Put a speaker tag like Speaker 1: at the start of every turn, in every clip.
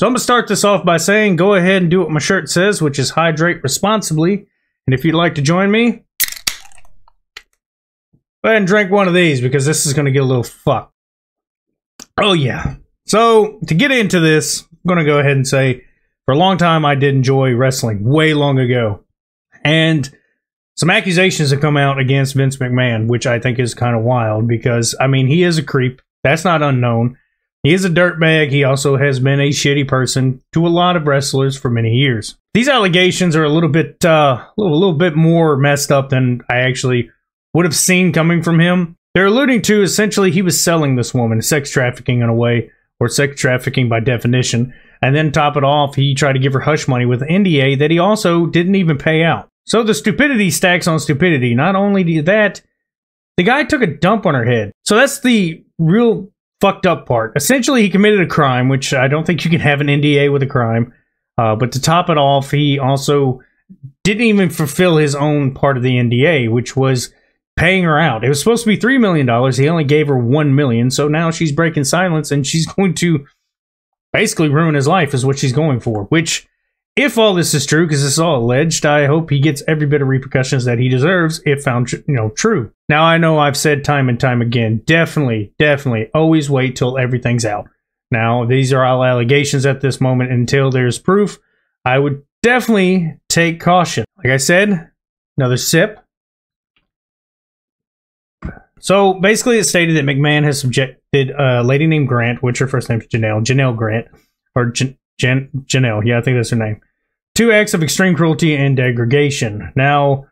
Speaker 1: So I'm going to start this off by saying, go ahead and do what my shirt says, which is hydrate responsibly. And if you'd like to join me, go ahead and drink one of these, because this is going to get a little fucked. Oh yeah. So to get into this, I'm going to go ahead and say, for a long time I did enjoy wrestling, way long ago. And some accusations have come out against Vince McMahon, which I think is kind of wild, because, I mean, he is a creep. That's not unknown. He is a dirtbag. He also has been a shitty person to a lot of wrestlers for many years. These allegations are a little bit more messed up than I actually would have seen coming from him. They're alluding to essentially he was selling this woman, sex trafficking in a way, or sex trafficking by definition. And then top it off, he tried to give her hush money with an NDA that he also didn't even pay out. So the stupidity stacks on stupidity. Not only that, the guy took a dump on her head. So that's the real fucked up part. Essentially, he committed a crime, which I don't think you can have an NDA with a crime. But to top it off, he also didn't even fulfill his own part of the NDA, which was paying her out. It was supposed to be $3 million. He only gave her $1 million. So now she's breaking silence, and she's going to basically ruin his life is what she's going for. Which, if all this is true, because this is all alleged, I hope he gets every bit of repercussions that he deserves if found, true. Now, I know I've said time and time again, definitely, always wait till everything's out. Now, these are all allegations at this moment. Until there's proof, I would definitely take caution. Like I said, another sip. So, basically, it stated that McMahon has subjected a lady named Grant, which her first name is Janelle Grant, or Janelle, yeah, I think that's her name, 2 acts of extreme cruelty and degradation. Now,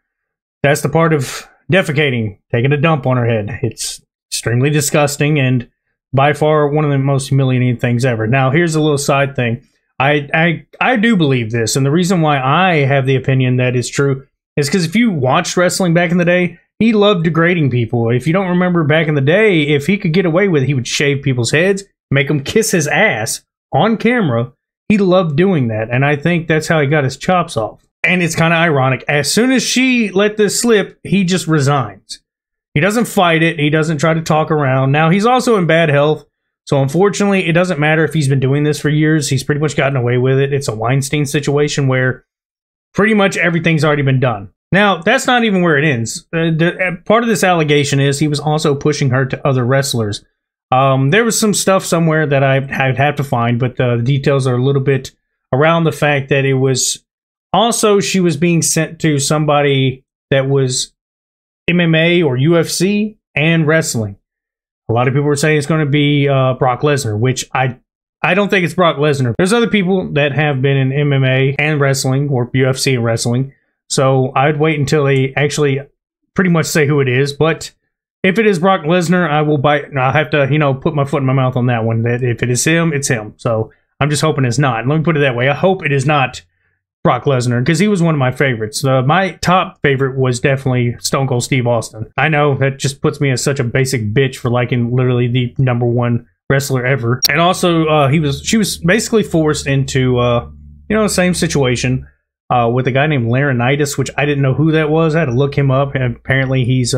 Speaker 1: that's the part of defecating, taking a dump on her head. It's extremely disgusting and by far one of the most humiliating things ever. Now, here's a little side thing. I do believe this, and the reason why I have the opinion that is true is because if you watched wrestling back in the day, he loved degrading people. If you don't remember back in the day, if he could get away with it, he would shave people's heads, make them kiss his ass on camera. He loved doing that, and I think that's how he got his chops off. And it's kind of ironic. As soon as she let this slip, he just resigns. He doesn't fight it. He doesn't try to talk around. Now, he's also in bad health, so unfortunately, it doesn't matter if he's been doing this for years. He's pretty much gotten away with it. It's a Weinstein situation where pretty much everything's already been done. Now, that's not even where it ends. Part of this allegation is he was also pushing her to other wrestlers. There was some stuff somewhere that I'd have to find, but the details are a little bit around the fact that it was also she was being sent to somebody that was MMA or UFC and wrestling. A lot of people were saying it's going to be Brock Lesnar, which I don't think it's Brock Lesnar. There's other people that have been in MMA and wrestling, or UFC and wrestling. So I'd wait until they actually pretty much say who it is. But if it is Brock Lesnar, I'll have to, put my foot in my mouth on that one. That if it is him, it's him. So I'm just hoping it's not. Let me put it that way. I hope it is not Brock Lesnar, because he was one of my favorites. My top favorite was definitely Stone Cold Steve Austin. I know that just puts me as such a basic bitch for liking literally the #1 wrestler ever. And also, she was basically forced into, the same situation with a guy named Laurinaitis, which I didn't know who that was. I had to look him up, and apparently he's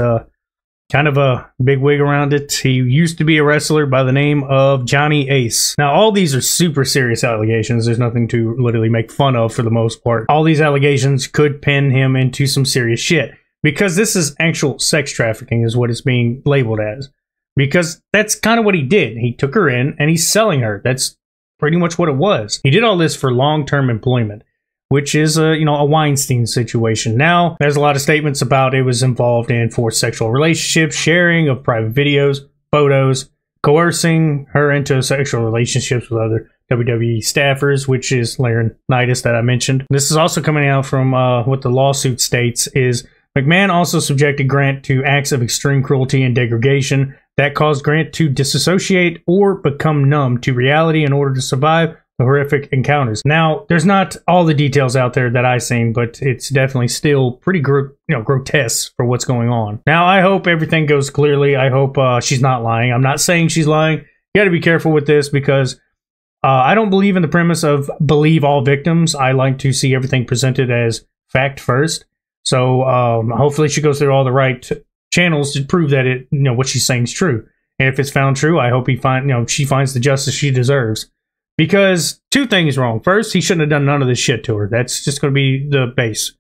Speaker 1: kind of a big wig around it. He used to be a wrestler by the name of Johnny Ace. Now, all these are super serious allegations. There's nothing to literally make fun of for the most part. All these allegations could pin him into some serious shit, because this is actual sex trafficking is what it's being labeled as. Because that's kind of what he did. He took her in and he's selling her. That's pretty much what it was. He did all this for long-term employment, which is a Weinstein situation. Now, there's a lot of statements about it was involved in forced sexual relationships, sharing of private videos, photos, coercing her into sexual relationships with other WWE staffers, which is Laurinaitis that I mentioned. This is also coming out from what the lawsuit states is McMahon also subjected Grant to acts of extreme cruelty and degradation that caused Grant to disassociate or become numb to reality in order to survive the horrific encounters. Now, there's not all the details out there that I've seen, but it's definitely still pretty grotesque for what's going on. Now, I hope everything goes clearly. I hope she's not lying. I'm not saying she's lying. You got to be careful with this, because I don't believe in the premise of believe all victims. I like to see everything presented as fact first. So hopefully she goes through all the right channels to prove that what she's saying is true. And if it's found true, I hope she finds the justice she deserves. Because two things wrong. First, he shouldn't have done none of this shit to her. That's just going to be the base.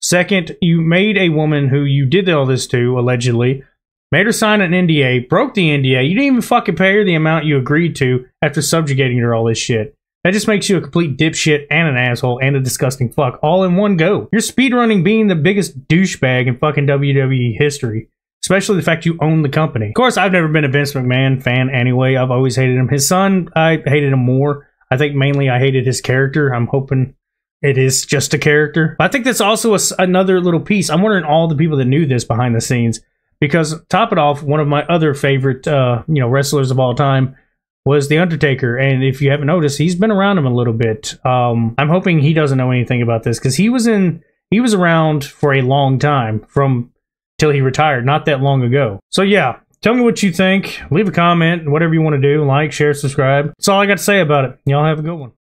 Speaker 1: Second, you made a woman who you did all this to, allegedly, made her sign an NDA, broke the NDA. You didn't even fucking pay her the amount you agreed to after subjugating her all this shit. That just makes you a complete dipshit and an asshole and a disgusting fuck all in one go. You're speedrunning being the biggest douchebag in fucking WWE history. Especially the fact you own the company. Of course, I've never been a Vince McMahon fan anyway. I've always hated him. His son, I hated him more. I think mainly I hated his character. I'm hoping it is just a character. But I think that's also another little piece. I'm wondering all the people that knew this behind the scenes. Because, top it off, one of my other favorite wrestlers of all time was The Undertaker. And if you haven't noticed, he's been around him a little bit. I'm hoping he doesn't know anything about this. Because he was around for a long time. From till he retired, not that long ago. So yeah, tell me what you think. Leave a comment, whatever you want to do. Like, share, subscribe. That's all I got to say about it. Y'all have a good one.